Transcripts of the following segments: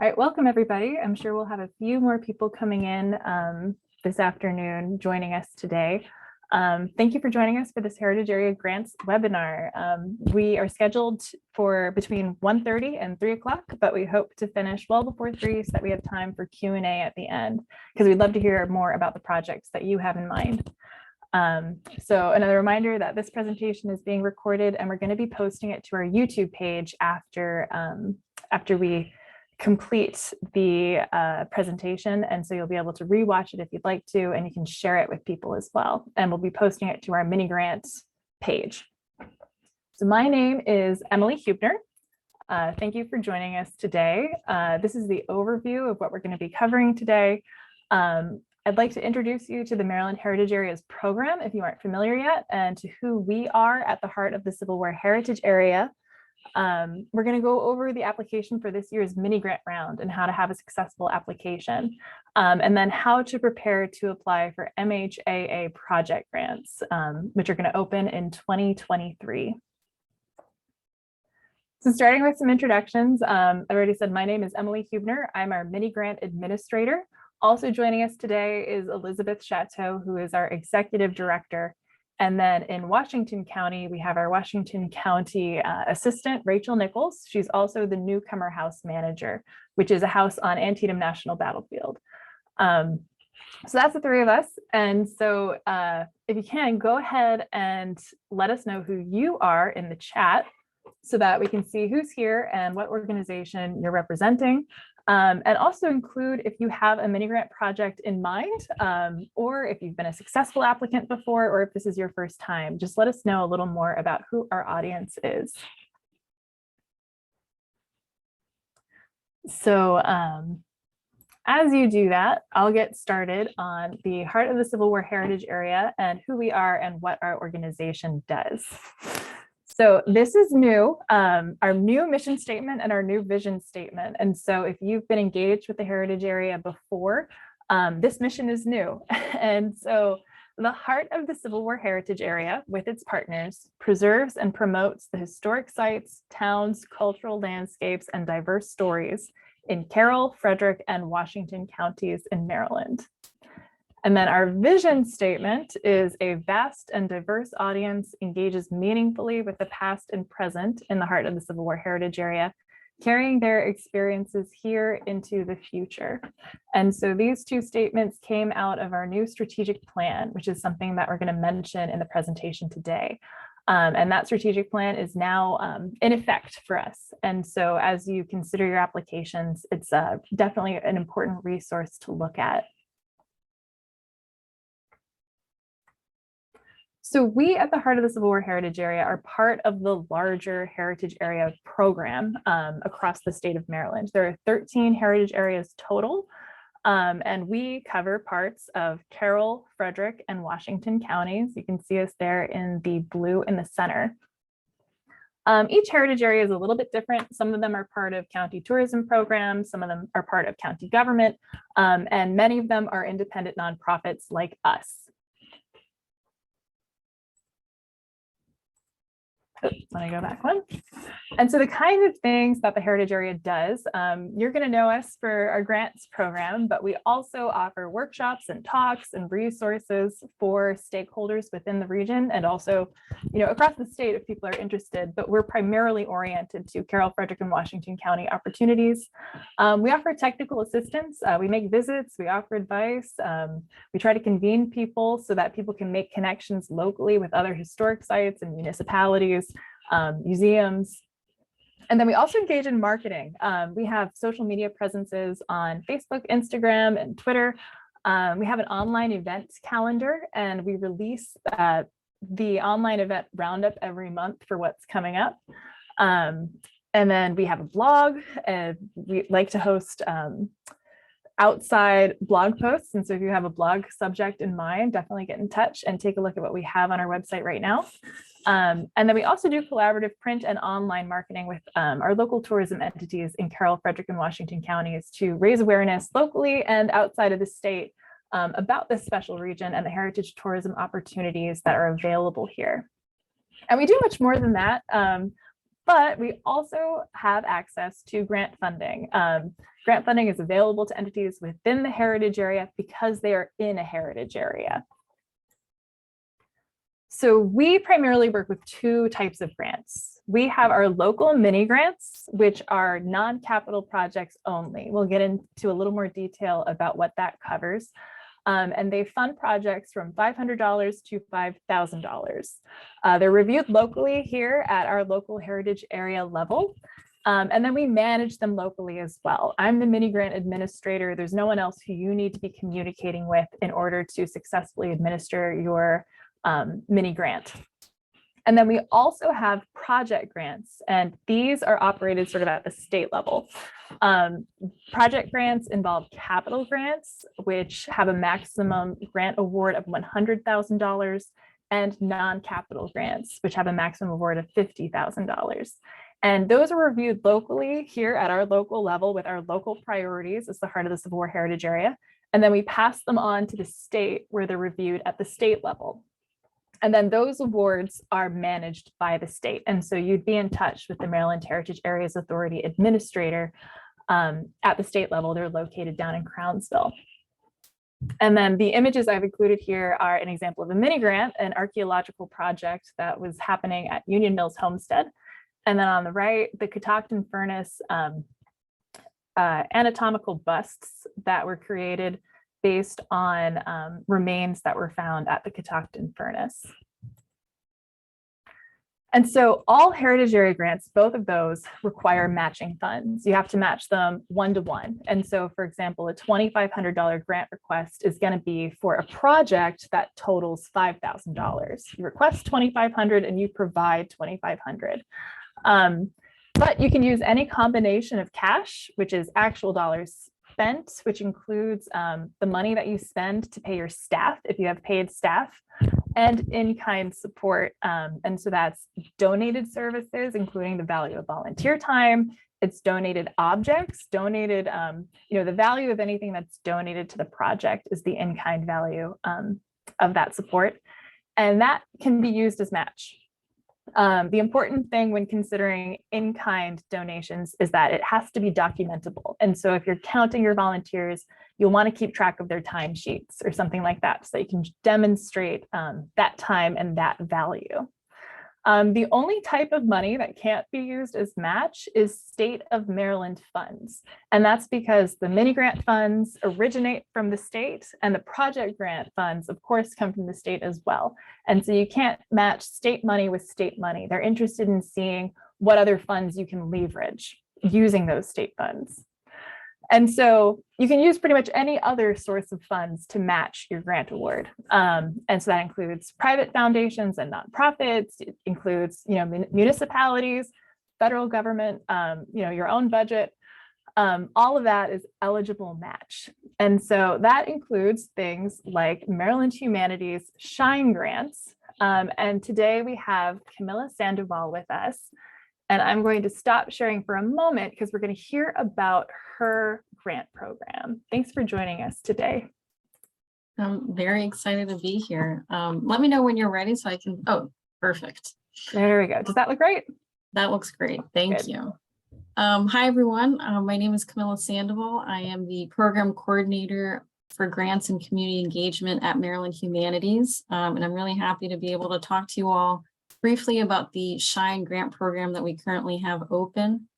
All right, welcome everybody. I'm sure we'll have a few more people coming in this afternoon joining us today. Thank you for joining us for this Heritage Area Grants webinar. We are scheduled for between 1:30 and 3 o'clock, but we hope to finish well before 3 so that we have time for Q&A at the end, because we'd love to hear more about the projects that you have in mind. So another reminder that this presentation is being recorded and we're going to be posting it to our YouTube page after we complete the presentation, and so you'll be able to rewatch it if you'd like to, and you can share it with people as well. And we'll be posting it to our mini grants page. So my name is Emily Hubner. Thank you for joining us today. This is the overview of what we're going to be covering today. I'd like to introduce you to the Maryland Heritage Areas program if you aren't familiar yet, and to who we are at the heart of the Civil War Heritage Area. We're going to go over the application for this year's mini grant round and how to have a successful application, and then how to prepare to apply for MHAA project grants, which are going to open in 2023. So starting with some introductions, I already said my name is Emily Hubner. I'm our mini grant administrator. Also joining us today is Elizabeth Chateau, who is our executive director. And then in Washington County, we have our Washington County assistant, Rachel Nichols. She's also the newcomer house manager, which is a house on Antietam National Battlefield. So that's the three of us. And so if you can, go ahead and let us know who you are in the chat so that we can see who's here and what organization you're representing. And also include if you have a mini grant project in mind, or if you've been a successful applicant before, or if this is your first time, just let us know a little more about who our audience is. So as you do that, I'll get started on the heart of the Civil War Heritage Area and who we are and what our organization does. So this is new, our new mission statement and our new vision statement. And so if you've been engaged with the Heritage Area before, this mission is new. And so the heart of the Civil War Heritage Area with its partners preserves and promotes the historic sites, towns, cultural landscapes, and diverse stories in Carroll, Frederick, and Washington counties in Maryland. And then our vision statement is a vast and diverse audience engages meaningfully with the past and present in the heart of the Civil War Heritage Area, carrying their experiences here into the future. And so these two statements came out of our new strategic plan, which is something that we're going to mention in the presentation today. And that strategic plan is now in effect for us. And so as you consider your applications, it's definitely an important resource to look at. So we at the heart of the Civil War Heritage Area are part of the larger Heritage Area program across the state of Maryland. There are 13 Heritage Areas total, and we cover parts of Carroll, Frederick, and Washington counties. You can see us there in the blue in the center. Each Heritage Area is a little bit different. Some of them are part of county tourism programs, some of them are part of county government, and many of them are independent nonprofits like us. Let me go back one. And so the kind of things that the Heritage Area does, you're going to know us for our grants program, but we also offer workshops and talks and resources for stakeholders within the region and also, across the state if people are interested, but we're primarily oriented to Carroll, Frederick, and Washington County opportunities. We offer technical assistance. We make visits, we offer advice. We try to convene people so that people can make connections locally with other historic sites and municipalities, museums. And then we also engage in marketing. We have social media presences on Facebook, Instagram, and Twitter. We have an online events calendar, and we release the online event roundup every month for what's coming up. And then we have a blog, and we like to host outside blog posts. And so if you have a blog subject in mind, definitely get in touch and take a look at what we have on our website right now. And then we also do collaborative print and online marketing with our local tourism entities in Carroll, Frederick, and Washington counties to raise awareness locally and outside of the state about this special region and the heritage tourism opportunities that are available here. And we do much more than that. But we also have access to grant funding. Grant funding is available to entities within the heritage area because they are in a heritage area. So we primarily work with two types of grants. We have our local mini grants, which are non-capital projects only. We'll get into a little more detail about what that covers. And they fund projects from $500 to $5,000. They're reviewed locally here at our local heritage area level. And then we manage them locally as well. I'm the mini grant administrator. There's no one else who you need to be communicating with in order to successfully administer your mini grant. And then we also have project grants, and these are operated sort of at the state level. Project grants involve capital grants, which have a maximum grant award of $100,000, and non-capital grants, which have a maximum award of $50,000. And those are reviewed locally here at our local level with our local priorities as the heart of the Civil War heritage area. And then we pass them on to the state where they're reviewed at the state level. And then those awards are managed by the state. And so you'd be in touch with the Maryland Heritage Areas Authority Administrator at the state level. They're located down in Crownsville. And then the images I've included here are an example of a mini grant, an archaeological project that was happening at Union Mills Homestead. And then on the right, the Catoctin Furnace anatomical busts that were created based on remains that were found at the Catoctin Furnace. And so all heritage area grants, both of those require matching funds. You have to match them 1-to-1. And so, for example, a $2,500 grant request is going to be for a project that totals $5,000. You request $2,500 and you provide $2,500. But you can use any combination of cash, which is actual dollars spent, which includes the money that you spend to pay your staff if you have paid staff, and in-kind support. And so that's donated services, including the value of volunteer time. It's donated objects, donated, the value of anything that's donated to the project is the in-kind value of that support. And that can be used as match. The important thing when considering in-kind donations is that it has to be documentable. And so if you're counting your volunteers, you'll want to keep track of their timesheets or something like that so that you can demonstrate that time and that value. The only type of money that can't be used as match is state of Maryland funds. And that's because the mini grant funds originate from the state and the project grant funds, of course, come from the state as well. And so you can't match state money with state money. They're interested in seeing what other funds you can leverage using those state funds. And so you can use pretty much any other source of funds to match your grant award. And so that includes private foundations and nonprofits. It includes, municipalities, federal government, your own budget. All of that is eligible match. And so that includes things like Maryland Humanities SHINE grants. And today we have Camilla Sandoval with us. And I'm going to stop sharing for a moment because we're going to hear about her grant program. Thanks for joining us today. I'm very excited to be here. Let me know when you're ready so I can, oh, perfect. There we go. Does that look right? That looks great. Thank Good. you. Hi, everyone. My name is Camilla Sandoval. I am the program coordinator for grants and community engagement at Maryland Humanities. And I'm really happy to be able to talk to you all briefly about the SHINE grant program that we currently have open.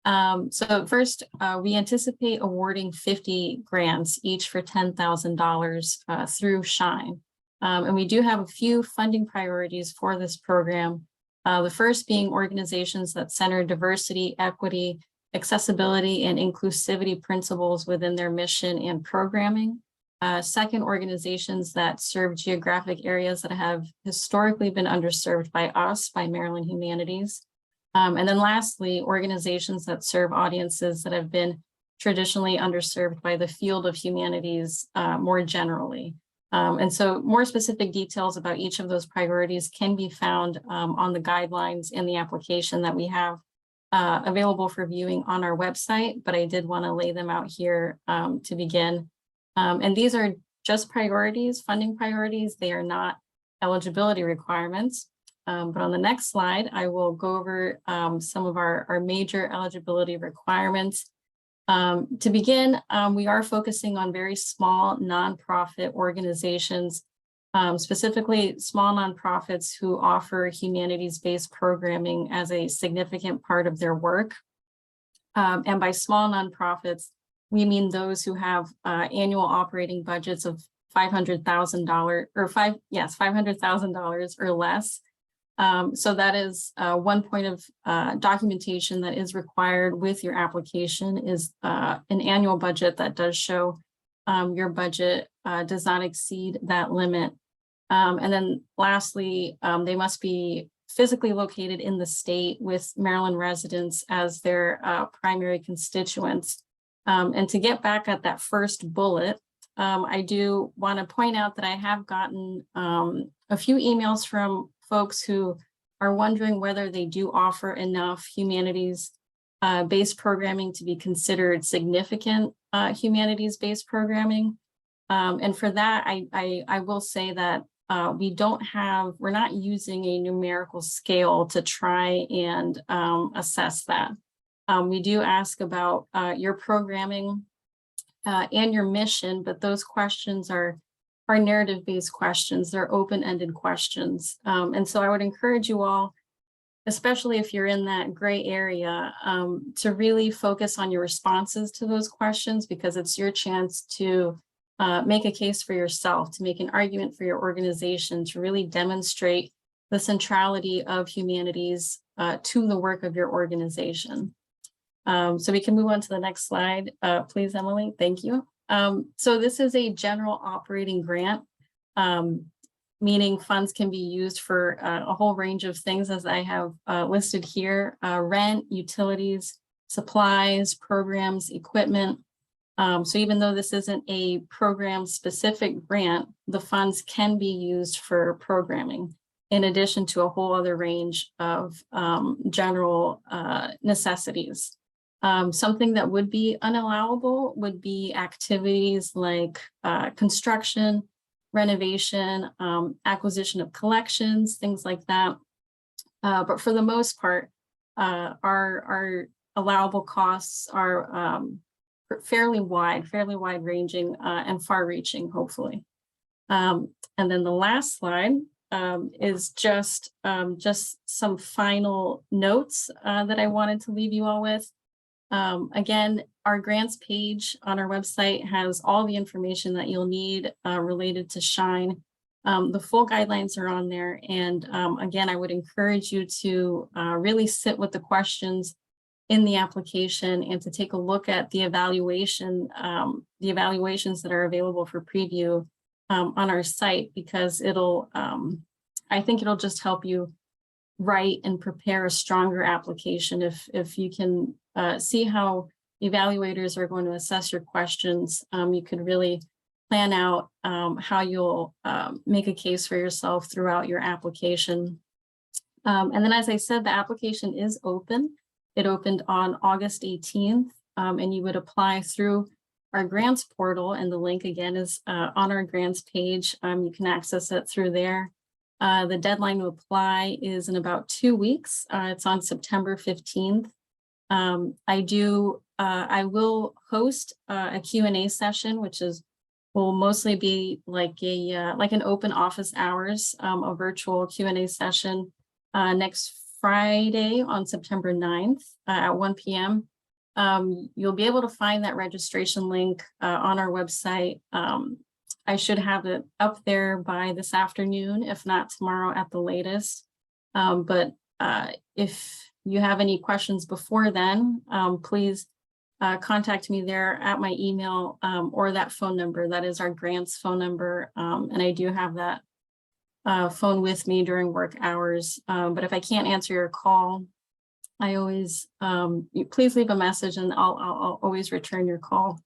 So first, we anticipate awarding 50 grants, each for $10,000 through SHINE. And we do have a few funding priorities for this program. The first being organizations that center diversity, equity, accessibility, and inclusivity principles within their mission and programming. Second, organizations that serve geographic areas that have historically been underserved by us, by Maryland Humanities. And then lastly, organizations that serve audiences that have been traditionally underserved by the field of humanities more generally. And so more specific details about each of those priorities can be found on the guidelines in the application that we have available for viewing on our website, but I did want to lay them out here to begin. And these are just priorities, funding priorities. They are not eligibility requirements. But on the next slide, I will go over some of our major eligibility requirements. To begin, we are focusing on very small nonprofit organizations, specifically small nonprofits who offer humanities-based programming as a significant part of their work. And by small nonprofits, we mean those who have annual operating budgets of $500,000 or $500,000 or less. So that is one point of documentation that is required with your application is an annual budget that does show your budget does not exceed that limit. And then lastly, they must be physically located in the state with Maryland residents as their primary constituents. And to get back at that first bullet, I do want to point out that I have gotten a few emails from folks who are wondering whether they do offer enough humanities-based programming to be considered significant humanities-based programming. And for that, I will say that we're not using a numerical scale to try and assess that. We do ask about your programming and your mission, but those questions are narrative-based questions. They're open-ended questions. And so I would encourage you all, especially if you're in that gray area, to really focus on your responses to those questions, because it's your chance to make a case for yourself, to make an argument for your organization, to really demonstrate the centrality of humanities to the work of your organization. So we can move on to the next slide, please, Emily. Thank you. So this is a general operating grant, meaning funds can be used for a whole range of things, as I have listed here: rent, utilities, supplies, programs, equipment. So even though this isn't a program-specific grant, the funds can be used for programming, in addition to a whole other range of general necessities. Something that would be unallowable would be activities like construction, renovation, acquisition of collections, things like that. But for the most part, our allowable costs are fairly wide ranging and far reaching, hopefully. And then the last slide is just some final notes that I wanted to leave you all with. Again, our grants page on our website has all the information that you'll need related to SHINE. The full guidelines are on there. And again, I would encourage you to really sit with the questions in the application and to take a look at the evaluations that are available for preview on our site, because I think it'll just help you write and prepare a stronger application if you can see how evaluators are going to assess your questions. You could really plan out how you'll make a case for yourself throughout your application. And then, as I said, the application is open. It opened on August 18th, and you would apply through our grants portal, and the link again is on our grants page. You can access it through there. The deadline to apply is in about 2 weeks. It's on September 15th. I will host a Q&A session, which will mostly be like an open office hours, a virtual Q&A session next Friday on September 9th at 1 p.m. You'll be able to find that registration link on our website. I should have it up there by this afternoon, if not tomorrow at the latest. But if you have any questions before then, please contact me there at my email or that phone number. That is our grants phone number. And I do have that phone with me during work hours. But if I can't answer your call, I always, please leave a message and I'll always return your call.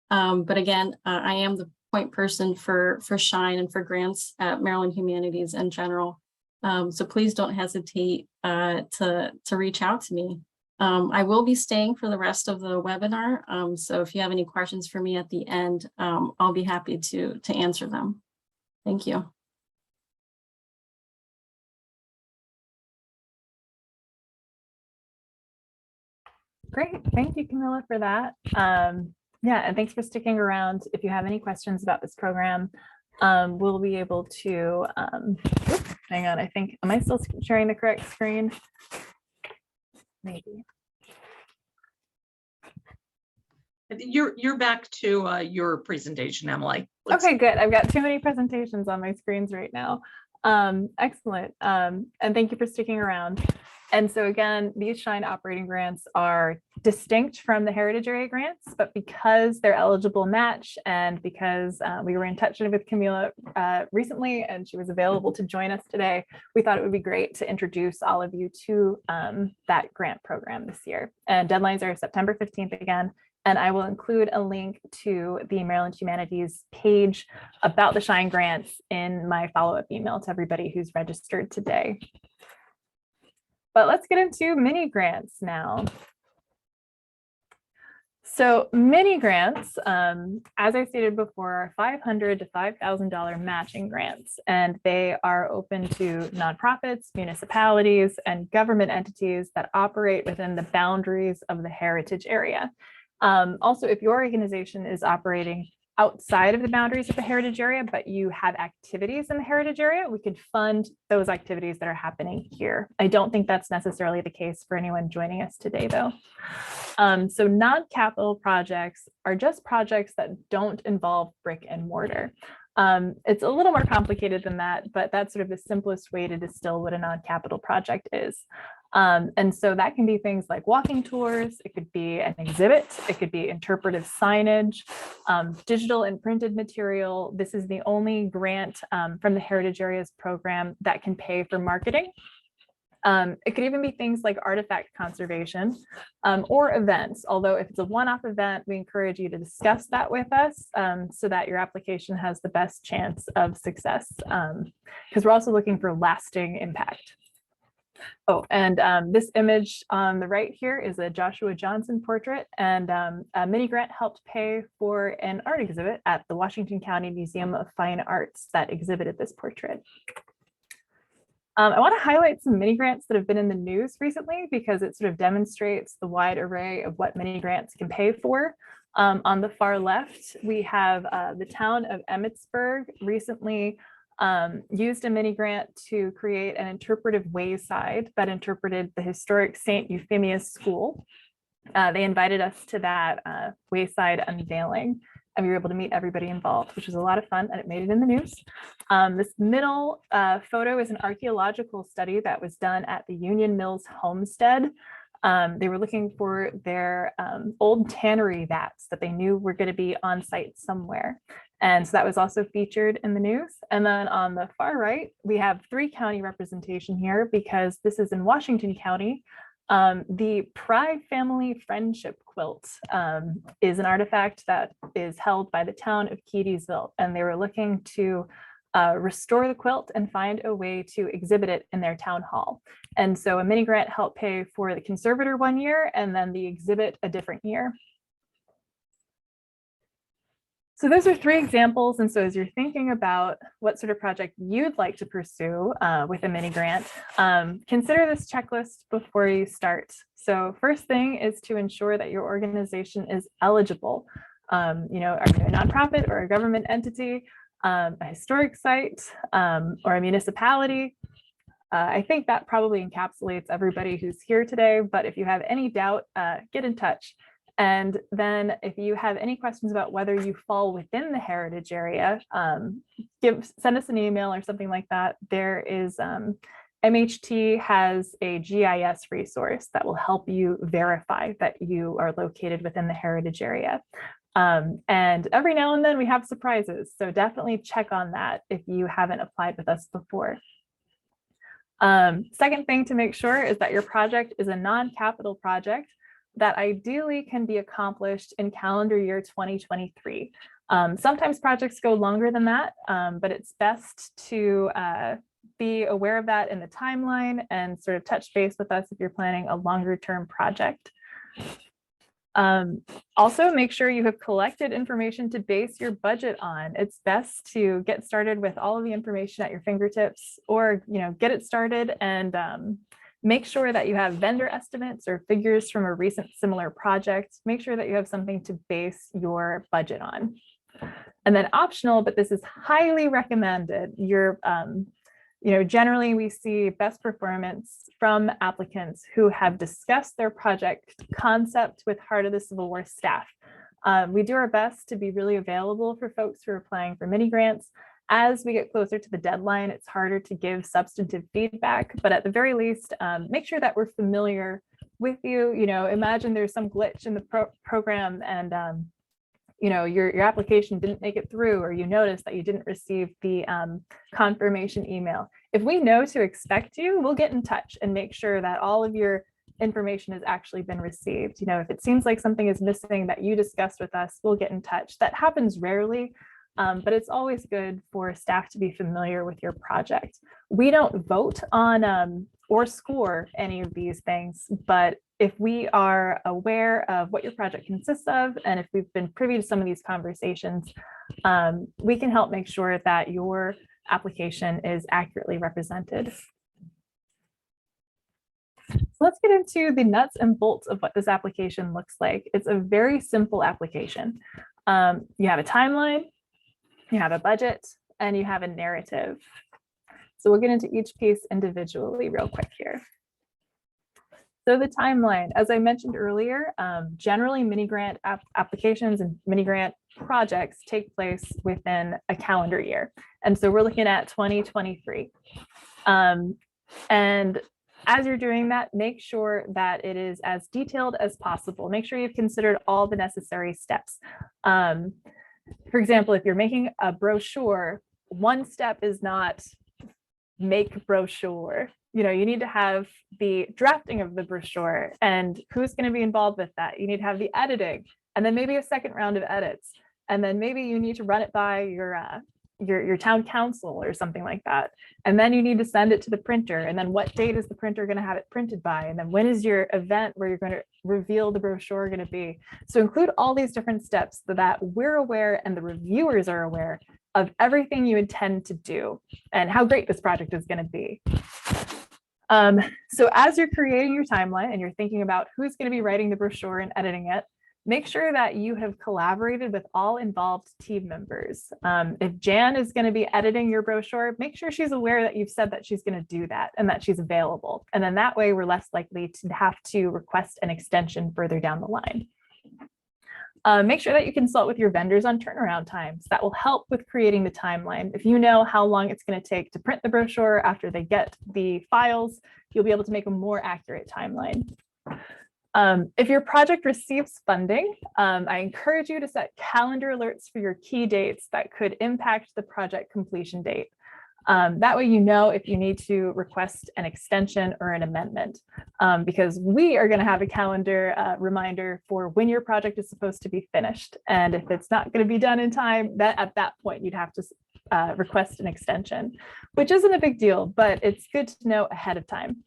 But again, I am the point person for SHINE and for grants at Maryland Humanities in general. So please don't hesitate to reach out to me. I will be staying for the rest of the webinar. So if you have any questions for me at the end, I'll be happy to answer them. Thank you. Great. Thank you, Camilla, for that. Yeah, and thanks for sticking around. If you have any questions about this program, we'll be able to, hang on, I think, am I still sharing the correct screen? Maybe. You're back to your presentation, Emily. Okay, good. I've got too many presentations on my screens right now. Excellent. And thank you for sticking around. And so again, these SHINE operating grants are distinct from the Heritage Area grants, but because they're eligible match and because we were in touch with Camilla recently and she was available to join us today, we thought it would be great to introduce all of you to that grant program this year. And deadlines are September 15th again. And I will include a link to the Maryland Humanities page about the SHINE grants in my follow-up email to everybody who's registered today. But let's get into mini grants now. So mini grants, as I stated before, are $500 to $5,000 matching grants, and they are open to nonprofits, municipalities, and government entities that operate within the boundaries of the heritage area. Also, if your organization is operating outside of the boundaries of the heritage area, but you have activities in the heritage area, we could fund those activities that are happening here. I don't think that's necessarily the case for anyone joining us today, though. So non-capital projects are just projects that don't involve brick and mortar. It's a little more complicated than that, but that's sort of the simplest way to distill what a non-capital project is. And so that can be things like walking tours, it could be an exhibit, it could be interpretive signage, digital and printed material. This is the only grant from the Heritage Areas program that can pay for marketing. It could even be things like artifact conservation or events, although if it's a one-off event, we encourage you to discuss that with us so that your application has the best chance of success, because we're also looking for lasting impact. Oh, and this image on the right here is a Joshua Johnson portrait, and a mini grant helped pay for an art exhibit at the Washington County Museum of Fine Arts that exhibited this portrait. I want to highlight some mini grants that have been in the news recently because it sort of demonstrates the wide array of what mini grants can pay for. On the far left, we have the town of Emmitsburg recently used a mini grant to create an interpretive wayside that interpreted the historic St. Euphemia's School. They invited us to that wayside unveiling, and we were able to meet everybody involved, which was a lot of fun, and it made it in the news. This middle photo is an archaeological study that was done at the Union Mills Homestead. They were looking for their old tannery vats that they knew were going to be on site somewhere. And so that was also featured in the news. And then on the far right, we have 3-county representation here because this is in Washington County. The Pry Family Friendship Quilt is an artifact that is held by the town of Keedysville, and they were looking to restore the quilt and find a way to exhibit it in their town hall. And so a mini grant helped pay for the conservator one year and then the exhibit a different year. So those are 3 examples. And so as you're thinking about what sort of project you'd like to pursue with a mini grant, consider this checklist before you start. So first thing is to ensure that your organization is eligible. Are you a nonprofit or a government entity, a historic site, or a municipality? I think that probably encapsulates everybody who's here today, but if you have any doubt, get in touch. And then if you have any questions about whether you fall within the heritage area, send us an email or something like that. There is MHT has a GIS resource that will help you verify that you are located within the heritage area. And every now and then we have surprises. So definitely check on that if you haven't applied with us before. Second thing to make sure is that your project is a non-capital project that ideally can be accomplished in calendar year 2023. Sometimes projects go longer than that, but it's best to be aware of that in the timeline and sort of touch base with us if you're planning a longer term project. Also, make sure you have collected information to base your budget on. It's best to get started with all of the information at your fingertips, or get it started and Make sure that you have vendor estimates or figures from a recent similar project. Make sure that you have something to base your budget on. And then optional, but this is highly recommended, generally we see best performance from applicants who have discussed their project concept with Heart of the Civil War staff. We do our best to be really available for folks who are applying for mini grants. As we get closer to the deadline, it's harder to give substantive feedback, but at the very least, make sure that we're familiar with you. Imagine there's some glitch in the program and your application didn't make it through, or you notice that you didn't receive the confirmation email. If we know to expect you, we'll get in touch and make sure that all of your information has actually been received. If it seems like something is missing that you discussed with us, we'll get in touch. That happens rarely, but it's always good for staff to be familiar with your project. We don't vote on or score any of these things, but if we are aware of what your project consists of, and if we've been privy to some of these conversations, we can help make sure that your application is accurately represented. So let's get into the nuts and bolts of what this application looks like. It's a very simple application. You have a timeline, you have a budget, and you have a narrative. So we'll get into each piece individually real quick here. So the timeline, as I mentioned earlier, generally mini grant applications and mini grant projects take place within a calendar year. And so we're looking at 2023. And as you're doing that, make sure that it is as detailed as possible. Make sure you've considered all the necessary steps. For example, if you're making a brochure, one step is not make brochure. You need to have the drafting of the brochure and who's going to be involved with that. You need to have the editing and then maybe a second round of edits. And then maybe you need to run it by your town council or something like that. And then you need to send it to the printer. And then what date is the printer going to have it printed by? And then when is your event where you're going to reveal the brochure going to be? So include all these different steps so that we're aware and the reviewers are aware of everything you intend to do and how great this project is going to be. So as you're creating your timeline and you're thinking about who's going to be writing the brochure and editing it, make sure that you have collaborated with all involved team members. If Jan is going to be editing your brochure, make sure she's aware that you've said that she's going to do that and that she's available. And then that way we're less likely to have to request an extension further down the line. Make sure that you consult with your vendors on turnaround times. That will help with creating the timeline. If you know how long it's going to take to print the brochure after they get the files, you'll be able to make a more accurate timeline. If your project receives funding, I encourage you to set calendar alerts for your key dates that could impact the project completion date. That way, if you need to request an extension or an amendment, because we are going to have a calendar reminder for when your project is supposed to be finished. And if it's not going to be done in time, at that point, you'd have to request an extension, which isn't a big deal, but it's good to know ahead of time.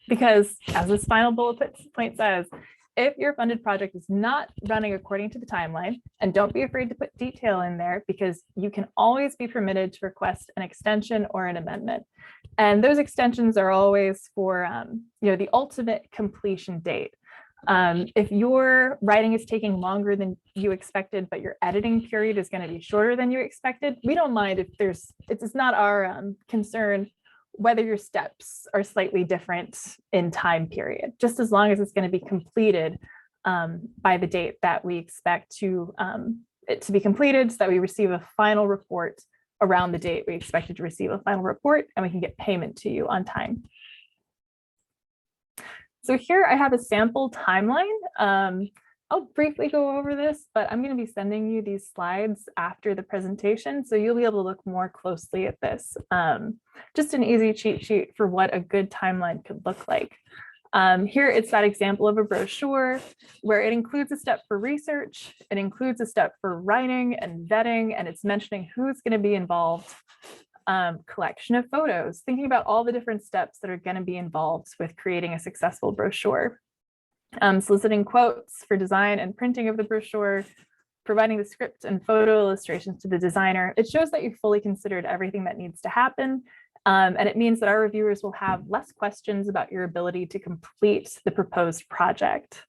Because as this final bullet point says, if your funded project is not running according to the timeline, and don't be afraid to put detail in there because you can always be permitted to request an extension or an amendment. And those extensions are always for the ultimate completion date. If your writing is taking longer than you expected, but your editing period is going to be shorter than you expected, we don't mind if it's not our concern whether your steps are slightly different in time period, just as long as it's going to be completed by the date that we expect it to be completed, so that we receive a final report around the date we expected to receive a final report, and we can get payment to you on time. So here I have a sample timeline. I'll briefly go over this, but I'm going to be sending you these slides after the presentation, so you'll be able to look more closely at this. Just an easy cheat sheet for what a good timeline could look like. Here it's that example of a brochure where it includes a step for research, it includes a step for writing and vetting, and it's mentioning who's going to be involved. Collection of photos, thinking about all the different steps that are going to be involved with creating a successful brochure. Soliciting quotes for design and printing of the brochure, providing the script and photo illustrations to the designer. It shows that you've fully considered everything that needs to happen And it means that our reviewers will have less questions about your ability to complete the proposed project.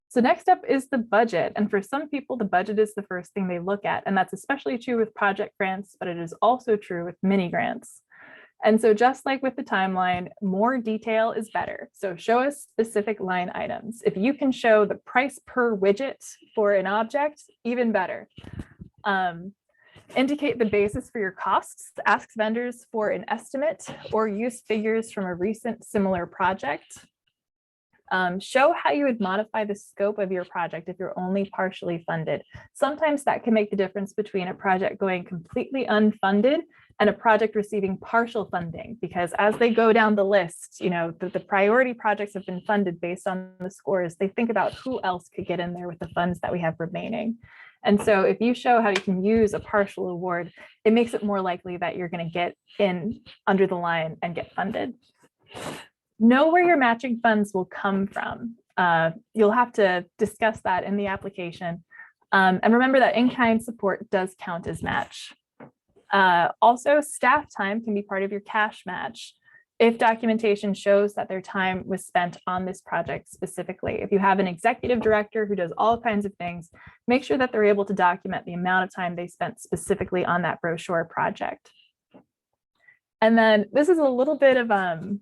So next up is the budget. And for some people, the budget is the first thing they look at. And that's especially true with project grants, but it is also true with mini grants. And so just like with the timeline, more detail is better. So show us specific line items. If you can show the price per widget for an object, even better. Indicate the basis for your costs, ask vendors for an estimate, or use figures from a recent similar project. Show how you would modify the scope of your project if you're only partially funded. Sometimes that can make the difference between a project going completely unfunded and a project receiving partial funding, because as they go down the list, you know, the priority projects have been funded based on the scores. They think about who else could get in there with the funds that we have remaining. And so if you show how you can use a partial award, it makes it more likely that you're going to get in under the line and get funded. Know where your matching funds will come from. You'll have to discuss that in the application. And remember that in-kind support does count as match. Also, staff time can be part of your cash match if documentation shows that their time was spent on this project specifically. If you have an executive director who does all kinds of things, make sure that they're able to document the amount of time they spent specifically on that brochure project. And then this is a little bit of a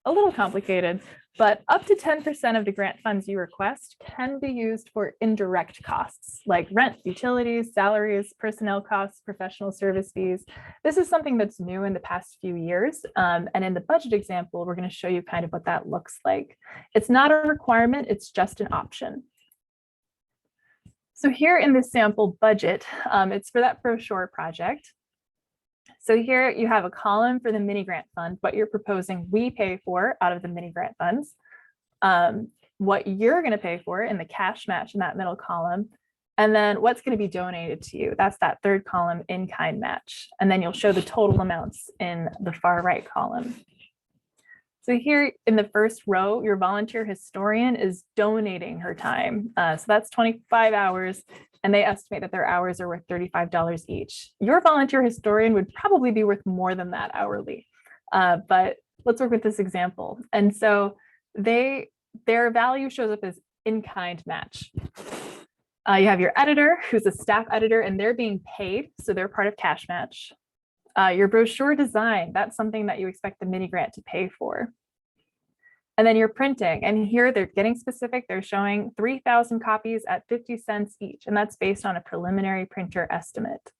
little complicated, but up to 10% of the grant funds you request can be used for indirect costs like rent, utilities, salaries, personnel costs, professional service fees. This is something that's new in the past few years. And in the budget example, we're going to show you kind of what that looks like. It's not a requirement, it's just an option. So here in this sample budget, it's for that brochure project. So here you have a column for the mini grant fund, what you're proposing we pay for out of the mini grant funds, what you're going to pay for in the cash match in that middle column, and then what's going to be donated to you. That's that third column, in-kind match. And then you'll show the total amounts in the far right column. So here in the first row, your volunteer historian is donating her time. So that's 25 hours. And they estimate that their hours are worth $35 each. Your volunteer historian would probably be worth more than that hourly, but let's work with this example. And so their value shows up as in-kind match. You have your editor, who's a staff editor, and they're being paid, so they're part of cash match. Your brochure design, that's something that you expect the mini grant to pay for. And then you're printing, and here they're getting specific. They're showing 3,000 copies at 50 cents each, and that's based on a preliminary printer estimate.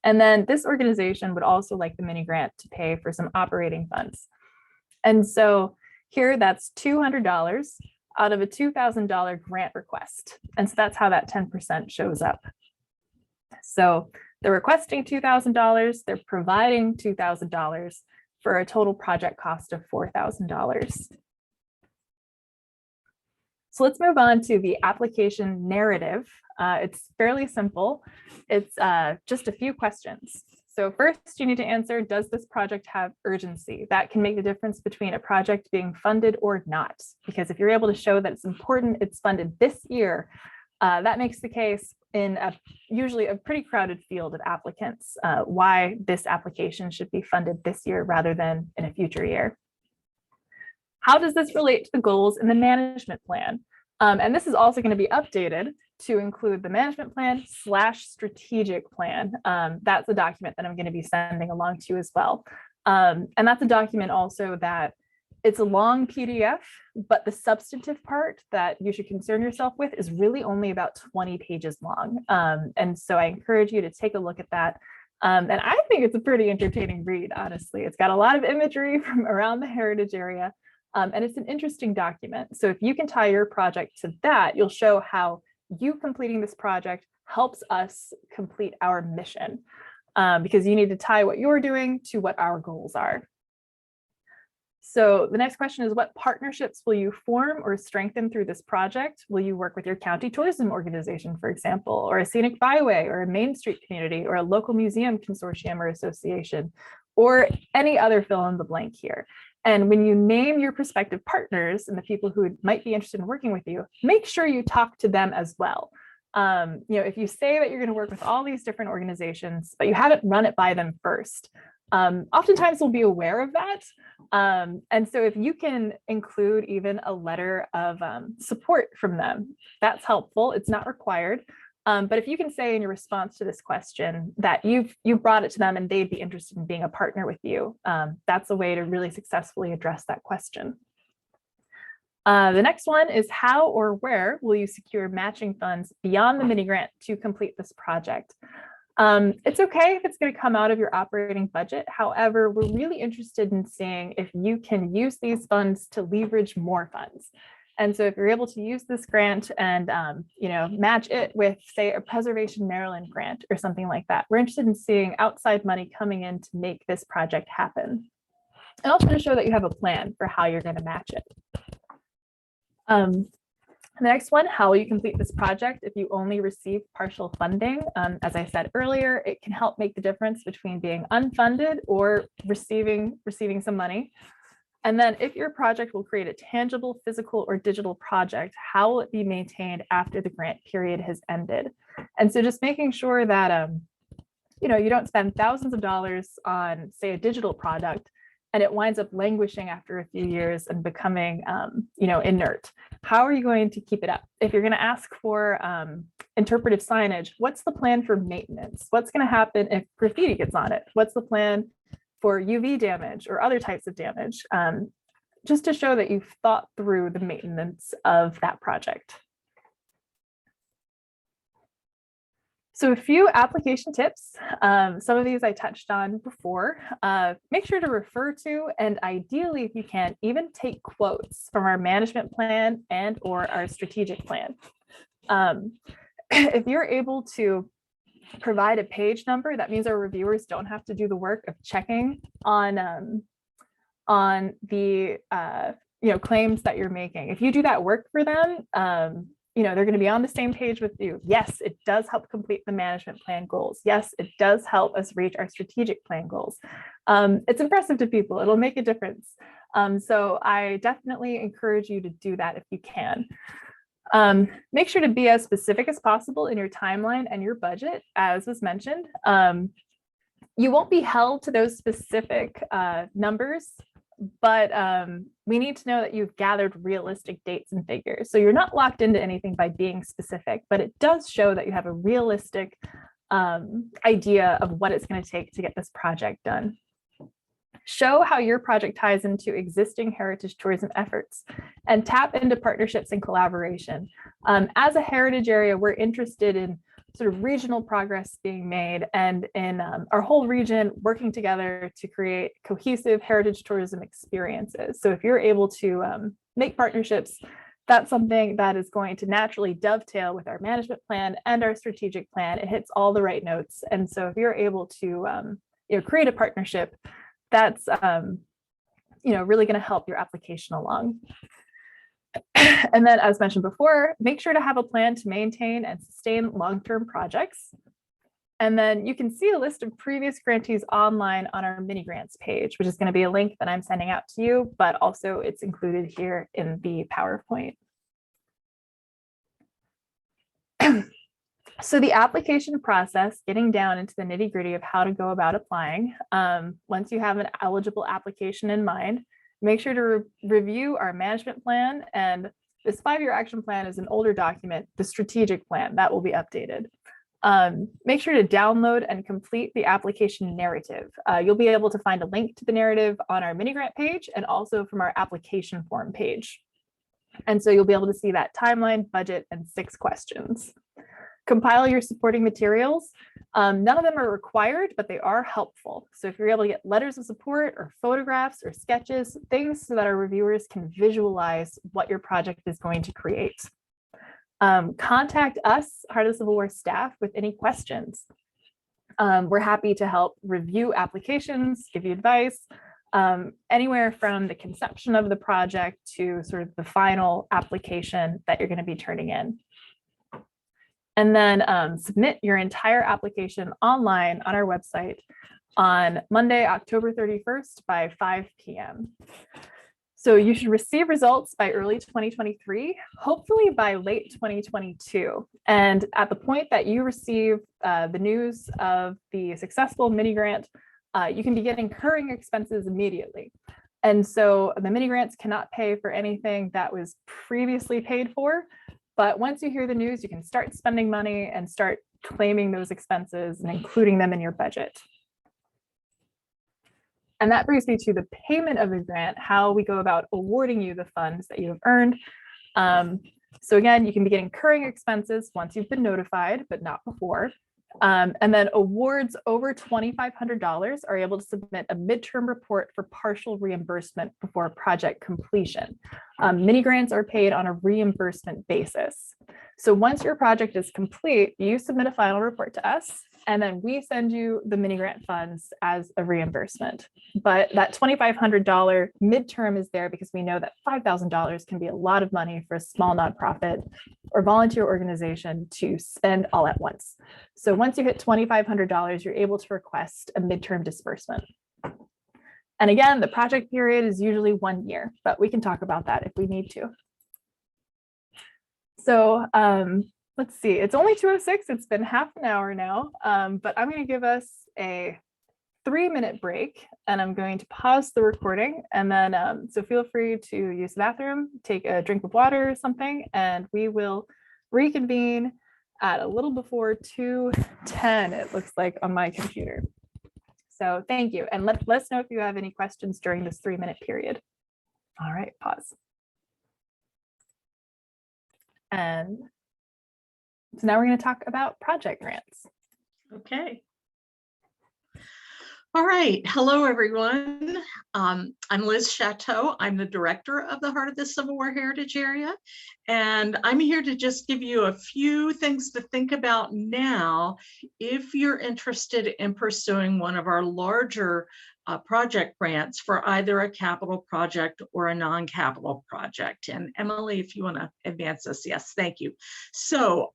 And then this organization would also like the mini grant to pay for some operating funds. And so here that's $200 out of a $2,000 grant request. And so that's how that 10% shows up. So they're requesting $2,000, they're providing $2,000, for a total project cost of $4,000. So let's move on to the application narrative. It's fairly simple. It's just a few questions. So first you need to answer, does this project have urgency? That can make the difference between a project being funded or not, because if you're able to show that it's important, it's funded this year, that makes the case in usually a pretty crowded field of applicants, why this application should be funded this year rather than in a future year. How does this relate to the goals in the management plan? And this is also going to be updated to include the management plan / strategic plan. That's a document that I'm going to be sending along to you as well. And that's a document also that it's a long PDF, but the substantive part that you should concern yourself with is really only about 20 pages long. And so I encourage you to take a look at that. And I think it's a pretty entertaining read, honestly. It's got a lot of imagery from around the heritage area, and it's an interesting document. So if you can tie your project to that, you'll show how you completing this project helps us complete our mission, because you need to tie what you're doing to what our goals are. So the next question is, what partnerships will you form or strengthen through this project? Will you work with your county tourism organization, for example, or a scenic byway, or a Main Street community, or a local museum consortium or association, or any other fill in the blank here? And when you name your prospective partners and the people who might be interested in working with you, make sure you talk to them as well. If you say that you're going to work with all these different organizations, but you haven't run it by them first, oftentimes we'll be aware of that. And so if you can include even a letter of support from them, that's helpful. It's not required. But if you can say in your response to this question that you've brought it to them and they'd be interested in being a partner with you, that's a way to really successfully address that question. The next one is how or where will you secure matching funds beyond the mini grant to complete this project? It's okay if it's going to come out of your operating budget. However, we're really interested in seeing if you can use these funds to leverage more funds. And so if you're able to use this grant and match it with, say, a Preservation Maryland grant or something like that, we're interested in seeing outside money coming in to make this project happen. And also to show that you have a plan for how you're going to match it. The next one, how will you complete this project if you only receive partial funding? As I said earlier, it can help make the difference between being unfunded or receiving some money. And then if your project will create a tangible physical or digital project, how will it be maintained after the grant period has ended? And so just making sure that you don't spend thousands of dollars on, say, a digital product and it winds up languishing after a few years and becoming, inert. How are you going to keep it up? If you're going to ask for interpretive signage, what's the plan for maintenance? What's going to happen if graffiti gets on it? What's the plan for UV damage or other types of damage? Just to show that you've thought through the maintenance of that project. So a few application tips. Some of these I touched on before. Make sure to refer to, and ideally, if you can, even take quotes from our management plan and or our strategic plan. If you're able to provide a page number, that means our reviewers don't have to do the work of checking on the claims that you're making. If you do that work for them, they're going to be on the same page with you. Yes, it does help complete the management plan goals. Yes, it does help us reach our strategic plan goals. It's impressive to people. It'll make a difference. So I definitely encourage you to do that if you can. Make sure to be as specific as possible in your timeline and your budget, as was mentioned. You won't be held to those specific numbers, but we need to know that you've gathered realistic dates and figures. So you're not locked into anything by being specific, but it does show that you have a realistic idea of what it's going to take to get this project done. Show how your project ties into existing heritage tourism efforts and tap into partnerships and collaboration. As a heritage area, we're interested in sort of regional progress being made and in our whole region working together to create cohesive heritage tourism experiences. So if you're able to make partnerships, that's something that is going to naturally dovetail with our management plan and our strategic plan. It hits all the right notes. And so if you're able to create a partnership, that's really going to help your application along. And then, as mentioned before, make sure to have a plan to maintain and sustain long-term projects. And then you can see a list of previous grantees online on our mini grants page, which is going to be a link that I'm sending out to you, but also it's included here in the PowerPoint. So the application process, getting down into the nitty-gritty of how to go about applying. Once you have an eligible application in mind, make sure to review our management plan, and this 5-year action plan is an older document, the strategic plan that will be updated. Make sure to download and complete the application narrative. You'll be able to find a link to the narrative on our mini grant page and also from our application form page. And so you'll be able to see that timeline, budget, and 6 questions. Compile your supporting materials. None of them are required, but they are helpful. So if you're able to get letters of support or photographs or sketches, things so that our reviewers can visualize what your project is going to create. Contact us, Heart of the Civil War staff, with any questions. We're happy to help review applications, give you advice, anywhere from the conception of the project to sort of the final application that you're going to be turning in. And then submit your entire application online on our website on Monday, October 31st by 5 p.m. So you should receive results by early 2023, hopefully by late 2022. And at the point that you receive the news of the successful mini grant, you can begin incurring expenses immediately. And so the mini grants cannot pay for anything that was previously paid for. But once you hear the news, you can start spending money and start claiming those expenses and including them in your budget. And that brings me to the payment of the grant, how we go about awarding you the funds that you have earned. So again, you can begin incurring expenses once you've been notified, but not before. And then awards over $2,500 are able to submit a midterm report for partial reimbursement before project completion. Mini grants are paid on a reimbursement basis. So once your project is complete, you submit a final report to us, and then we send you the mini grant funds as a reimbursement. But that $2,500 midterm is there because we know that $5,000 can be a lot of money for a small nonprofit or volunteer organization to spend all at once. So once you hit $2,500, you're able to request a midterm disbursement. And again, the project period is usually 1 year, but we can talk about that if we need to. So let's see, it's only 2:06. It's been half an hour now, but I'm going to give us a 3-minute break, and I'm going to pause the recording. And then, so feel free to use the bathroom, take a drink of water or something, and we will reconvene at a little before 2:10, it looks like on my computer. So thank you. And let us know if you have any questions during this 3-minute period. All right, pause. And so now we're going to talk about project grants. Okay. All right. Hello, everyone. I'm Liz Chateau. I'm the director of the Heart of the Civil War Heritage Area. And I'm here to just give you a few things to think about now if you're interested in pursuing one of our larger project grants for either a capital project or a non-capital project. And Emily, if you want to advance this, yes, thank you. So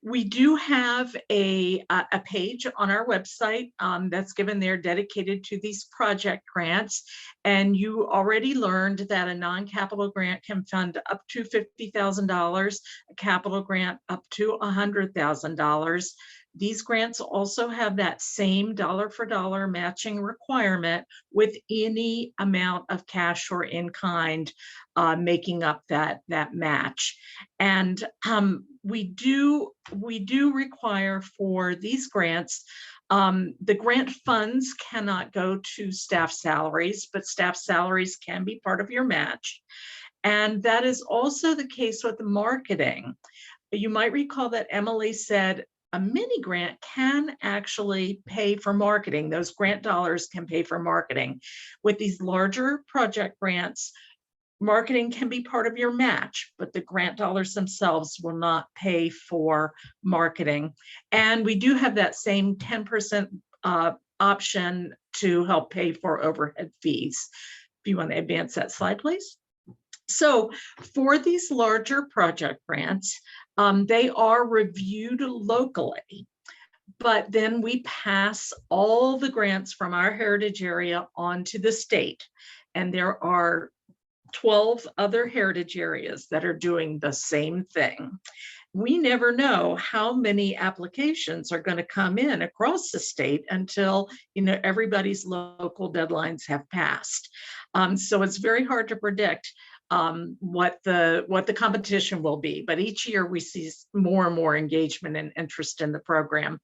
we do have a page on our website that's given there dedicated to these project grants. And you already learned that a non-capital grant can fund up to $50,000, a capital grant up to $100,000. These grants also have that same dollar-for-dollar matching requirement with any amount of cash or in kind making up that match. And we do require for these grants, the grant funds cannot go to staff salaries, but staff salaries can be part of your match. And that is also the case with the marketing. You might recall that Emily said a mini grant can actually pay for marketing. Those grant dollars can pay for marketing. With these larger project grants, marketing can be part of your match, but the grant dollars themselves will not pay for marketing. And we do have that same 10% option to help pay for overhead fees. If you want to advance that slide, please. So for these larger project grants, they are reviewed locally, but then we pass all the grants from our heritage area onto the state. And there are 12 other heritage areas that are doing the same thing. We never know how many applications are going to come in across the state until everybody's local deadlines have passed. So it's very hard to predict what the competition will be, but each year we see more and more engagement and interest in the program.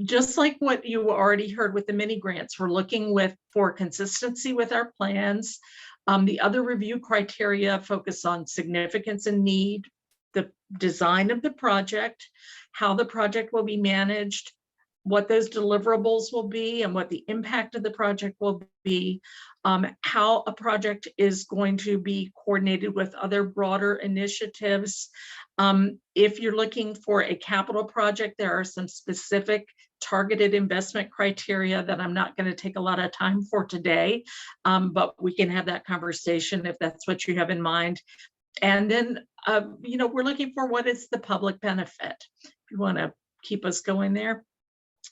Just like what you already heard with the mini grants, we're looking for consistency with our plans. The other review criteria focus on significance and need, the design of the project, how the project will be managed, what those deliverables will be and what the impact of the project will be, how a project is going to be coordinated with other broader initiatives. If you're looking for a capital project, there are some specific targeted investment criteria that I'm not going to take a lot of time for today, but we can have that conversation if that's what you have in mind. And then, we're looking for what is the public benefit. If you want to keep us going there.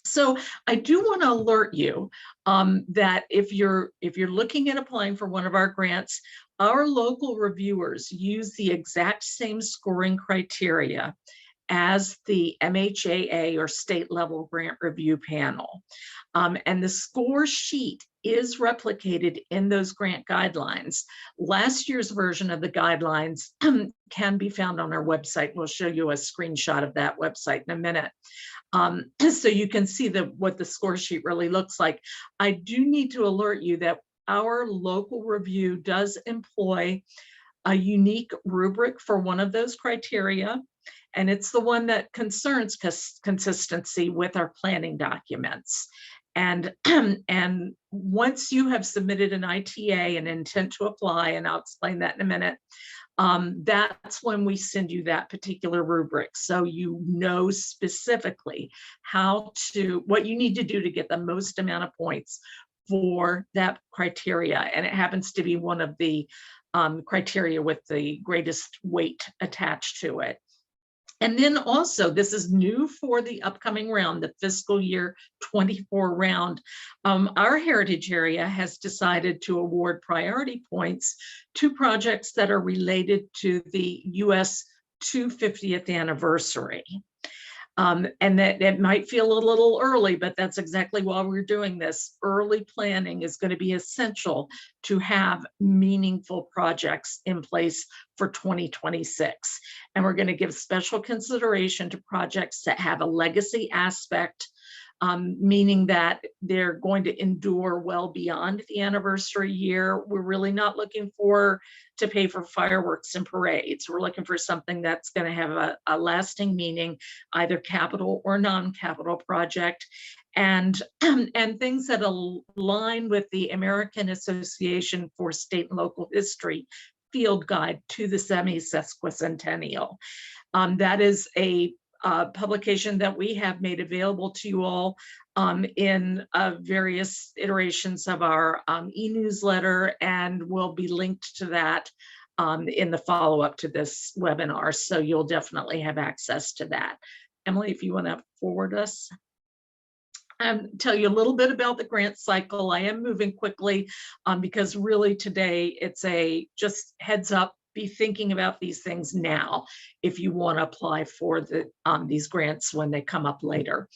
So I do want to alert you that if you're looking at applying for one of our grants, our local reviewers use the exact same scoring criteria as the MHAA or state level grant review panel. And the score sheet is replicated in those grant guidelines. Last year's version of the guidelines can be found on our website. We'll show you a screenshot of that website in a minute. So you can see what the score sheet really looks like. I do need to alert you that our local review does employ a unique rubric for one of those criteria, and it's the one that concerns consistency with our planning documents. And once you have submitted an ITA, an intent to apply, and I'll explain that in a minute, that's when we send you that particular rubric. So you know specifically what you need to do to get the most amount of points for that criteria. And it happens to be one of the criteria with the greatest weight attached to it. And then also, this is new for the upcoming round, the fiscal year 24 round. Our heritage area has decided to award priority points to projects that are related to the US 250th anniversary. And that might feel a little early, but that's exactly why we're doing this. Early planning is going to be essential to have meaningful projects in place for 2026. And we're going to give special consideration to projects that have a legacy aspect, meaning that they're going to endure well beyond the anniversary year. We're really not looking to pay for fireworks and parades. We're looking for something that's going to have a lasting meaning, either capital or non-capital project, and things that align with the American Association for State and Local History field guide to the semi-sesquicentennial. That is a publication that we have made available to you all in various iterations of our e-newsletter, and will be linked to that in the follow-up to this webinar. So you'll definitely have access to that. Emily, if you want to forward us. Tell you a little bit about the grant cycle. I am moving quickly because really today it's just heads up. Be thinking about these things now if you want to apply for these grants when they come up later.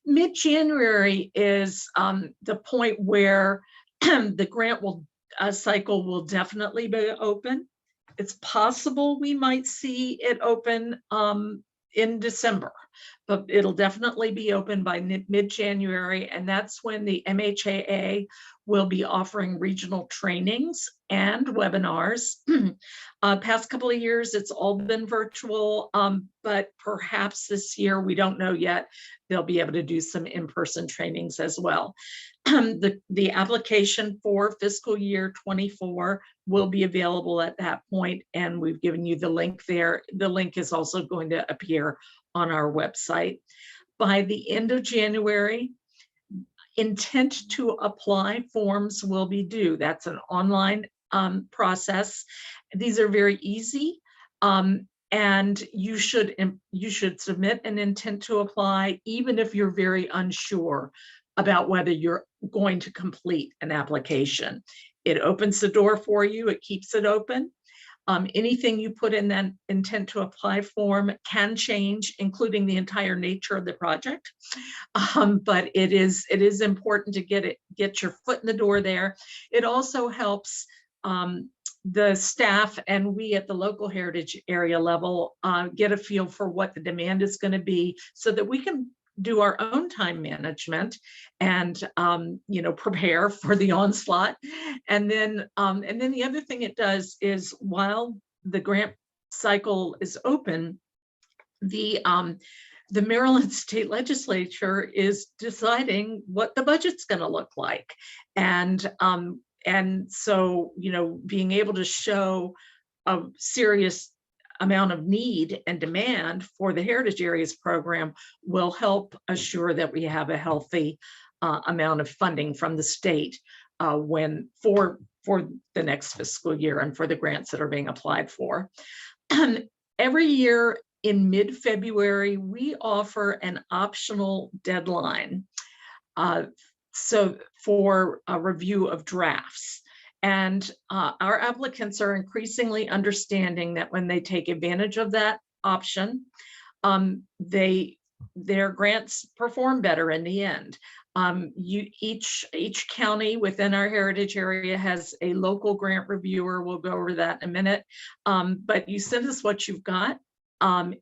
Mid-January is the point where the grant cycle will definitely be open. It's possible we might see it open in December, but it'll definitely be open by mid-January, and that's when the MHAA will be offering regional trainings and webinars. Past couple of years, it's all been virtual, but perhaps this year, we don't know yet, they'll be able to do some in-person trainings as well. The application for fiscal year 24 will be available at that point, and we've given you the link there. The link is also going to appear on our website. By the end of January, intent to apply forms will be due. That's an online process. These are very easy, and you should submit an intent to apply, even if you're very unsure about whether you're going to complete an application. It opens the door for you. It keeps it open. Anything you put in that intent to apply form can change, including the entire nature of the project. But it is important to get your foot in the door there. It also helps the staff and we at the local heritage area level get a feel for what the demand is going to be, so that we can do our own time management and prepare for the onslaught. And then the other thing it does is, while the grant cycle is open, the Maryland State Legislature is deciding what the budget's going to look like, and so being able to show a serious amount of need and demand for the Heritage Areas program will help assure that we have a healthy amount of funding from the state for the next fiscal year and for the grants that are being applied for. Every year in mid-February, we offer an optional deadline so for a review of drafts. And our applicants are increasingly understanding that when they take advantage of that option, their grants perform better in the end. Each county within our heritage area has a local grant reviewer. We'll go over that in a minute. But you send us what you've got.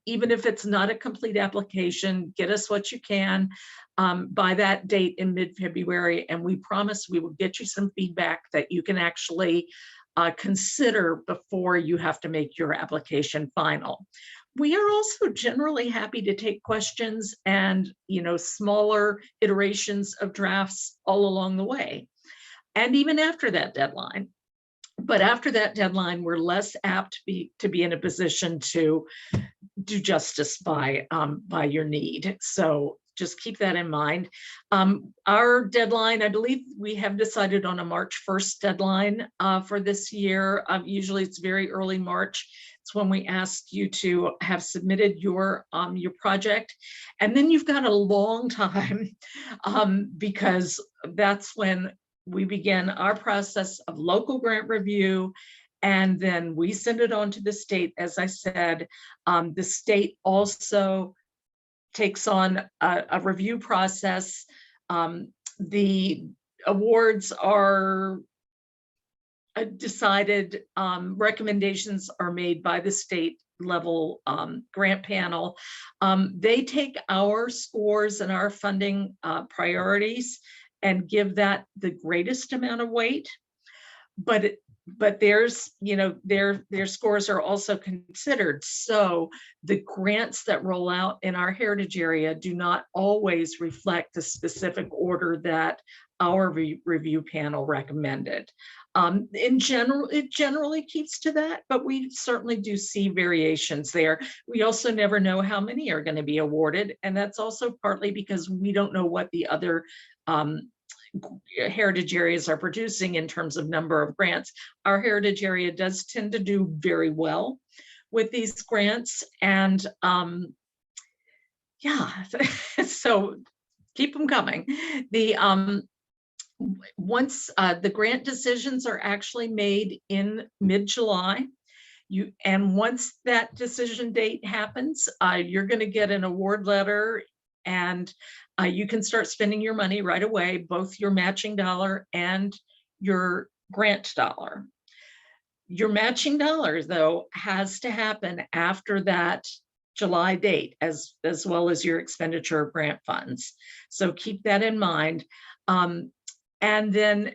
Even if it's not a complete application, get us what you can by that date in mid-February, and we promise we will get you some feedback that you can actually consider before you have to make your application final. We are also generally happy to take questions and, smaller iterations of drafts all along the way, and even after that deadline. But after that deadline, we're less apt to be in a position to do justice by your need. So just keep that in mind. Our deadline, I believe we have decided on a March 1st deadline for this year. Usually it's very early March. It's when we ask you to have submitted your project. And then you've got a long time because that's when we begin our process of local grant review. And then we send it on to the state. As I said, the state also takes on a review process. The awards are decided, recommendations are made by the state level grant panel. They take our scores and our funding priorities and give that the greatest amount of weight. But there's, their scores are also considered. So the grants that roll out in our heritage area do not always reflect the specific order that our review panel recommended. In general, it generally keeps to that, but we certainly do see variations there. We also never know how many are going to be awarded. And that's also partly because we don't know what the other heritage areas are producing in terms of number of grants. Our heritage area does tend to do very well with these grants, and yeah, so keep them coming. Once the grant decisions are actually made in mid-July, and once that decision date happens, you're going to get an award letter, and you can start spending your money right away, both your matching dollar and your grant dollar. Your matching dollar, though, has to happen after that July date, as well as your expenditure of grant funds. So keep that in mind. And then,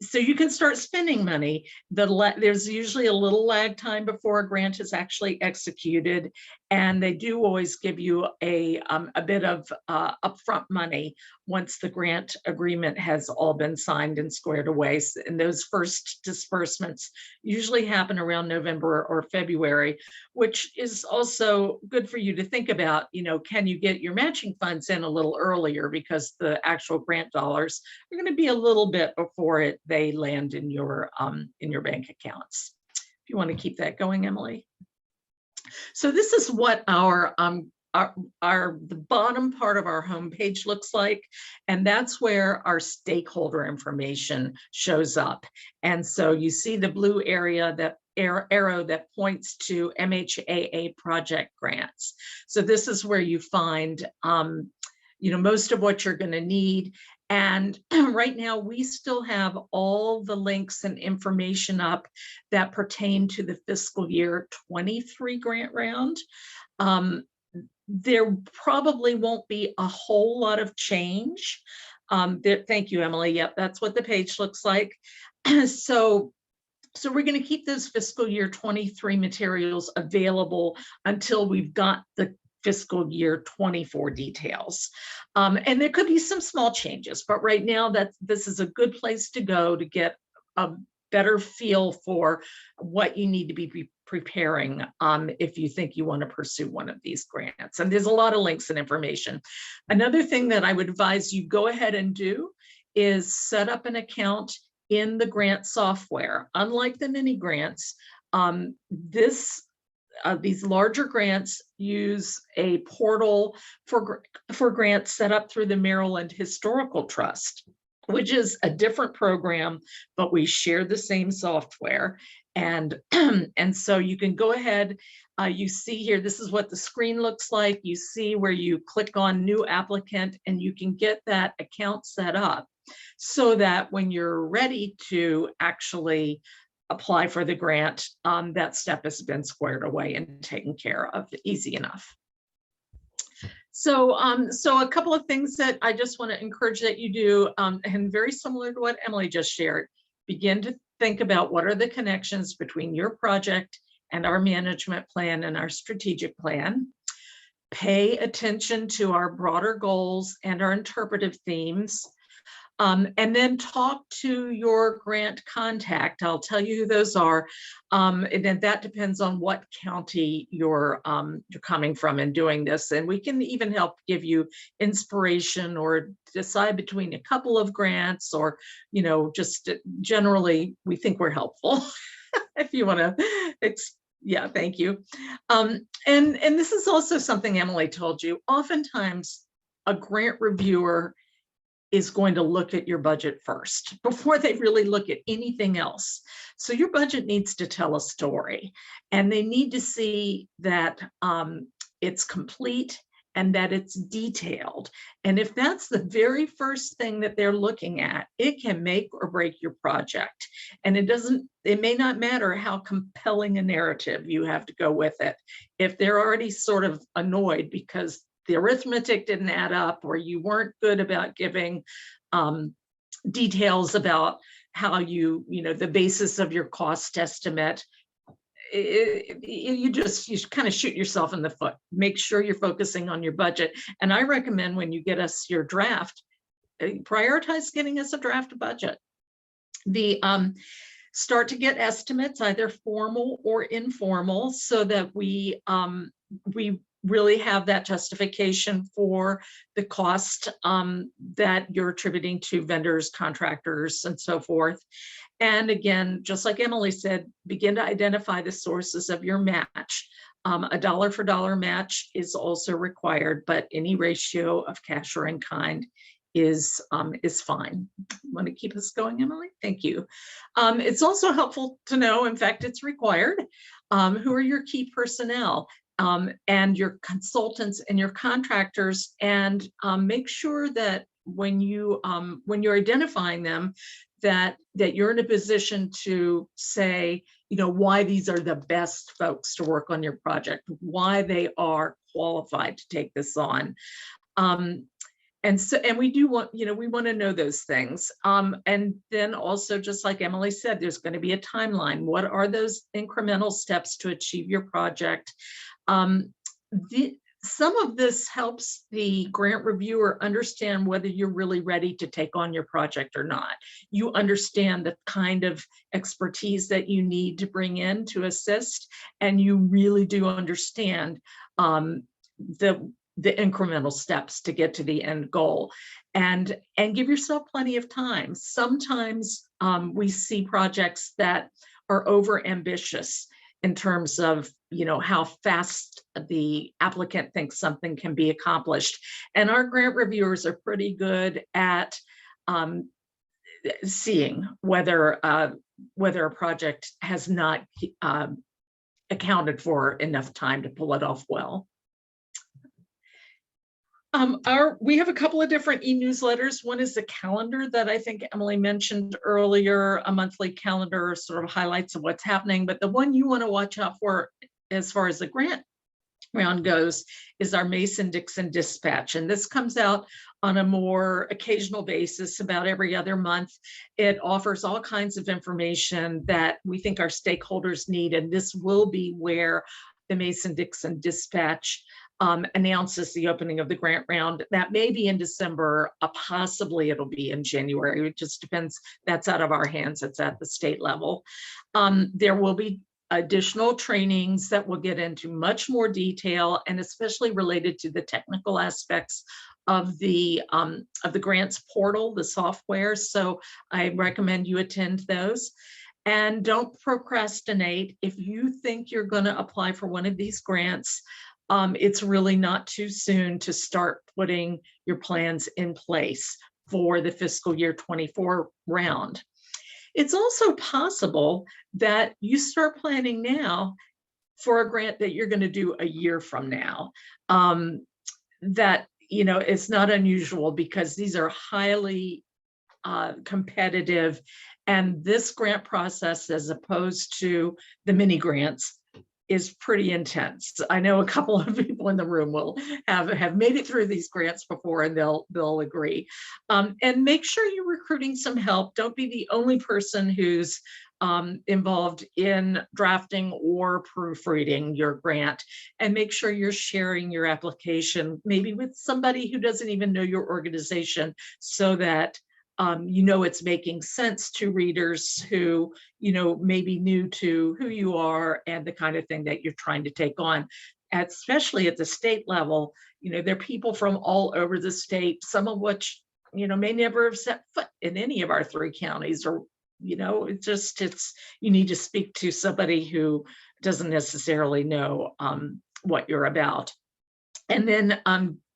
so you can start spending money. There's usually a little lag time before a grant is actually executed, and they do always give you a bit of upfront money once the grant agreement has all been signed and squared away. And those first disbursements usually happen around November or February, which is also good for you to think about. Can you get your matching funds in a little earlier, because the actual grant dollars are going to be a little bit before they land in your bank accounts. If you want to keep that going, Emily. So this is what the bottom part of our homepage looks like, and that's where our stakeholder information shows up. And so you see the blue area, that arrow that points to MHAA project grants. So this is where you find most of what you're going to need. And right now we still have all the links and information up that pertain to the fiscal year 23 grant round. There probably won't be a whole lot of change. Thank you, Emily. Yep, that's what the page looks like. So we're going to keep those fiscal year 23 materials available until we've got the fiscal year 24 details. And there could be some small changes, but right now this is a good place to go to get a better feel for what you need to be preparing if you think you want to pursue one of these grants. And there's a lot of links and information. Another thing that I would advise you go ahead and do is set up an account in the grant software. Unlike the mini grants, these larger grants use a portal for grants set up through the Maryland Historical Trust. which is a different program, but we share the same software. And, and so you can go ahead, you see here, this is what the screen looks like. You see where you click on new applicant and you can get that account set up so that when you're ready to actually apply for the grant, that step has been squared away and taken care of, easy enough. So, so a couple of things that I just want to encourage that you do, and very similar to what Emily just shared, begin to think about what are the connections between your project and our management plan and our strategic plan. Pay attention to our broader goals and our interpretive themes. And then talk to your grant contact. I'll tell you who those are. And then that depends on what county you're coming from and doing this. And we can even help give you inspiration or decide between a couple of grants, or, you know, just generally, we think we're helpful if you want to. Yeah, thank you. And this is also something Emily told you. Oftentimes, a grant reviewer is going to look at your budget first before they really look at anything else. So your budget needs to tell a story, and they need to see that it's complete and that it's detailed. And if that's the very first thing that they're looking at, it can make or break your project. And it may not matter how compelling a narrative you have to go with it. If they're already sort of annoyed because the arithmetic didn't add up, or you weren't good about giving details about how you know, the basis of your cost estimate, you kind of shoot yourself in the foot. Make sure you're focusing on your budget. And I recommend when you get us your draft, prioritize getting us a draft budget. Start to get estimates, either formal or informal, so that we really have that justification for the cost that you're attributing to vendors, contractors, and so forth. And again, just like Emily said, begin to identify the sources of your match. A dollar for dollar match is also required, but any ratio of cash or in kind is fine. Want to keep us going, Emily? Thank you. It's also helpful to know, in fact, it's required, who are your key personnel. And your consultants and your contractors, and make sure that when you're identifying them, that you're in a position to say, you know, why these are the best folks to work on your project, why they are qualified to take this on. And we do want, you know, we want to know those things. And then also, just like Emily said, there's going to be a timeline. What are those incremental steps to achieve your project? Some of this helps the grant reviewer understand whether you're really ready to take on your project or not. You understand the kind of expertise that you need to bring in to assist, and you really do understand the incremental steps to get to the end goal, and give yourself plenty of time. Sometimes we see projects that are over ambitious in terms of, you know, how fast the applicant thinks something can be accomplished. And our grant reviewers are pretty good at seeing whether a project has not accounted for enough time to pull it off well. We have a couple of different e-newsletters. One is the calendar that I think Emily mentioned earlier, a monthly calendar, sort of highlights of what's happening. But the one you want to watch out for as far as the grant round goes is our Mason-Dixon dispatch. And this comes out on a more occasional basis, about every other month. It offers all kinds of information that we think our stakeholders need. And this will be where the Mason-Dixon dispatch announces the opening of the grant round. That may be in December, possibly it'll be in January. It just depends. That's out of our hands. It's at the state level. There will be additional trainings that will get into much more detail, and especially related to the technical aspects of the grants portal, the software. So I recommend you attend those. And don't procrastinate. If you think you're going to apply for one of these grants, it's really not too soon to start putting your plans in place. for the fiscal year 24 round. It's also possible that you start planning now for a grant that you're going to do a year from now. That, it's not unusual because these are highly competitive, and this grant process, as opposed to the mini grants, is pretty intense. I know a couple of people in the room will have made it through these grants before, and they'll agree. And make sure you're recruiting some help. Don't be the only person who's involved in drafting or proofreading your grant, and make sure you're sharing your application maybe with somebody who doesn't even know your organization, so that it's making sense to readers who, may be new to who you are and the kind of thing that you're trying to take on. Especially at the state level, there are people from all over the state, some of which, may never have set foot in any of our 3 counties, or, you need to speak to somebody who doesn't necessarily know what you're about. And then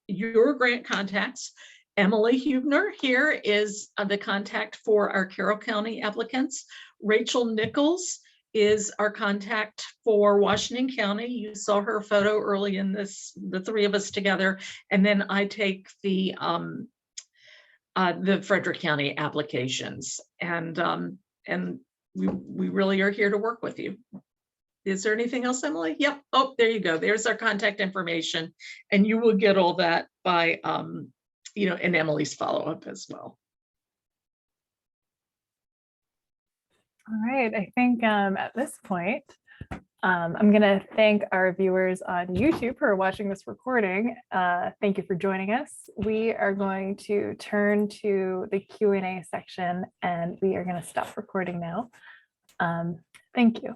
your grant contacts. Emily Hubner here is the contact for our Carroll County applicants. Rachel Nichols is our contact for Washington County. You saw her photo early in this, the 3 of us together. And then I take the Frederick County applications, and we really are here to work with you. Is there anything else, Emily? Yep. Oh, there you go. There's our contact information, and you will get all that by in Emily's follow-up as well. All right, I think at this point, I'm going to thank our viewers on YouTube who are watching this recording. Thank you for joining us. We are going to turn to the Q&A section, and we are going to stop recording now. Thank you.